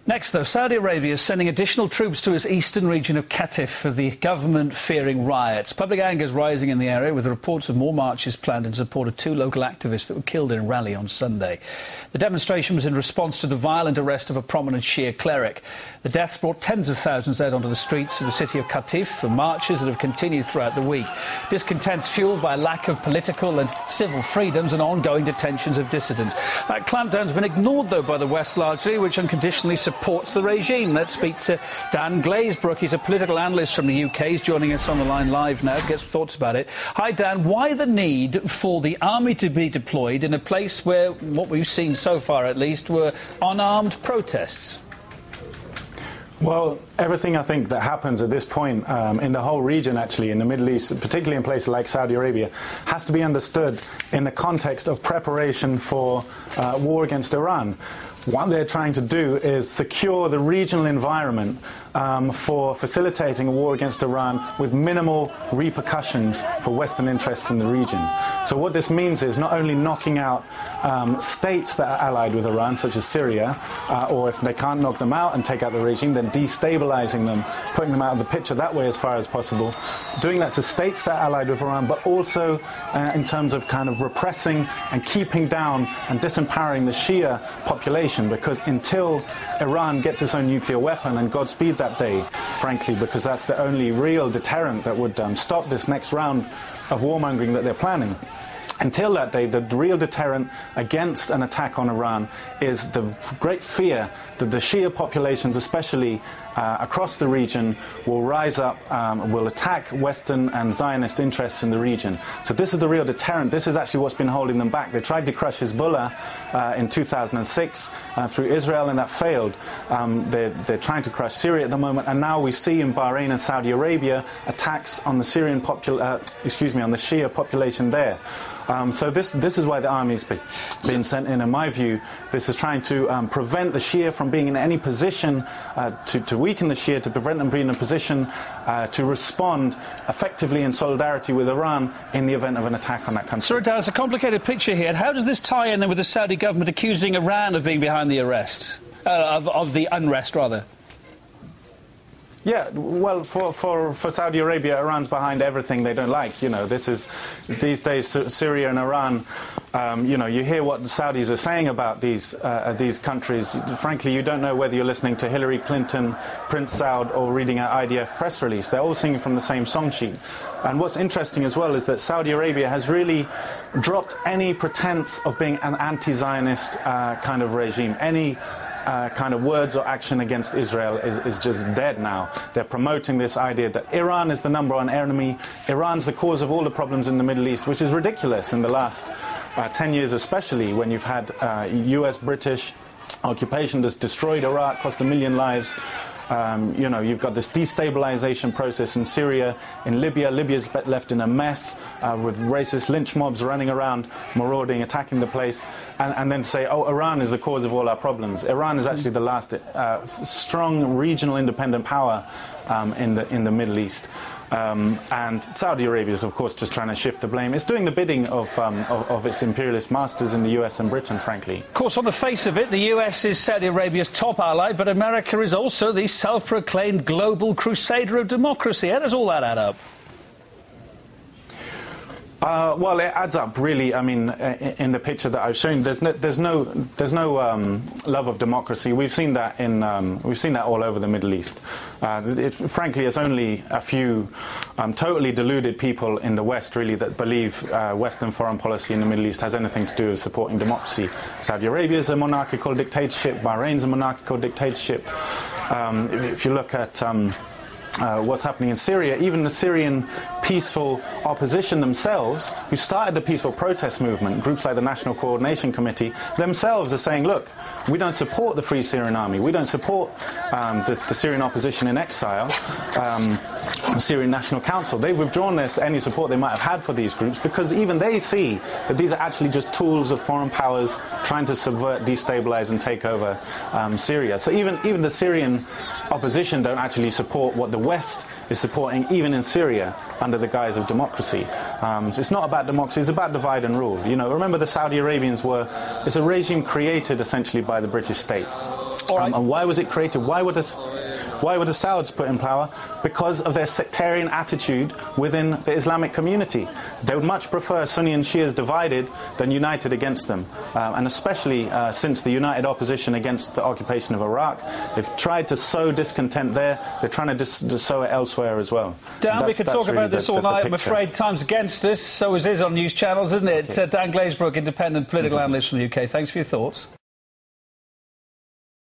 Next, though, Saudi Arabia is sending additional troops to its eastern region of Qatif for the government fearing riots. Public anger is rising in the area, with reports of more marches planned in support of 2 local activists that were killed in a rally on Sunday. The demonstration was in response to the violent arrest of a prominent Shia cleric. The deaths brought tens of thousands out onto the streets of the city of Qatif for marches that have continued throughout the week. Discontent's fuelled by lack of political and civil freedoms and ongoing detentions of dissidents. That clampdown's been ignored, though, by the West largely, which unconditionally supports the regime. Let's speak to Dan Glazebrook. He's a political analyst from the UK. He's joining us on the line live now to get some thoughts about it. Hi, Dan. Why the need for the army to be deployed in a place where, what we've seen so far at least, were unarmed protests? Well, everything I think that happens at this point in the whole region, actually, in the Middle East, particularly in places like Saudi Arabia, has to be understood in the context of preparation for war against Iran. What they're trying to do is secure the regional environment for facilitating a war against Iran with minimal repercussions for Western interests in the region. So what this means is not only knocking out states that are allied with Iran, such as Syria, or if they can't knock them out and take out the regime, then destabilizing them, putting them out of the picture that way as far as possible, doing that to states that are allied with Iran, but also in terms of kind of repressing and keeping down and disempowering the Shia population, because until Iran gets its own nuclear weapon, and Godspeed that day, frankly, because that's the only real deterrent that would stop this next round of warmongering that they're planning. Until that day, the real deterrent against an attack on Iran is the great fear that the Shia populations, especially across the region, will rise up, will attack Western and Zionist interests in the region. So this is the real deterrent. This is actually what's been holding them back. They tried to crush Hezbollah in 2006 through Israel, and that failed. They're trying to crush Syria at the moment, and now we see in Bahrain and Saudi Arabia attacks on the Syrian on the Shia population there. So this is why the army's been sent in. In my view, this is trying to prevent the Shia from being in any position to weaken the Shia, to prevent them being in a position to respond effectively in solidarity with Iran in the event of an attack on that country. Sorry, Dan, it's a complicated picture here. How does this tie in then with the Saudi government accusing Iran of being behind the arrest, of the unrest, rather? Yeah, well, for Saudi Arabia, Iran's behind everything they don't like. You know, this is, these days, Syria and Iran, you know, you hear what the Saudis are saying about these countries. Frankly, you don't know whether you're listening to Hillary Clinton, Prince Saud, or reading an IDF press release. They're all singing from the same song sheet. And what's interesting as well is that Saudi Arabia has really dropped any pretense of being an anti-Zionist kind of regime. Any kind of words or action against Israel is just dead now. They're promoting this idea that Iran is the #1 enemy, Iran's the cause of all the problems in the Middle East, which is ridiculous in the last 10 years, especially when you've had US-British occupation that's destroyed Iraq, cost 1 million lives. You know, you've got this destabilization process in Syria, in Libya. Libya's left in a mess with racist lynch mobs running around, marauding, attacking the place, and then say, oh, Iran is the cause of all our problems. Iran is actually the last strong regional independent power in the Middle East. And Saudi Arabia is, of course, just trying to shift the blame. It's doing the bidding of its imperialist masters in the US and Britain, frankly. Of course, on the face of it, the US is Saudi Arabia's top ally, but America is also the self-proclaimed global crusader of democracy. How does all that add up? Well, it adds up, really. I mean, in the picture that I've shown, there's no love of democracy. We've seen that we've seen that all over the Middle East. Frankly, it's only a few totally deluded people in the West, really, that believe Western foreign policy in the Middle East has anything to do with supporting democracy. Saudi Arabia is a monarchical dictatorship. Bahrain's a monarchical dictatorship. If you look at what's happening in Syria, even the Syrian peaceful opposition themselves, who started the peaceful protest movement, groups like the National Coordination Committee, themselves are saying, look, we don't support the Free Syrian Army, we don't support the Syrian opposition in exile, the Syrian National Council. They've withdrawn any support they might have had for these groups, because even they see that these are actually just tools of foreign powers trying to subvert, destabilize and take over Syria. So even the Syrian opposition don't actually support what the West is supporting, even in Syria, under the guise of democracy. So it's not about democracy, it's about divide and rule. You know, remember the Saudi Arabians it's a regime created essentially by the British state. right. And why was it created? Why were the Sauds put in power? Because of their sectarian attitude within the Islamic community. They would much prefer Sunni and Shias divided than united against them. And especially since the united opposition against the occupation of Iraq, they've tried to sow discontent there. They're trying to sow it elsewhere as well. Dan, we could talk really about this all night. I'm afraid time's against us. So is on news channels, isn't it? Dan Glazebrook, independent political analyst from the UK. Thanks for your thoughts.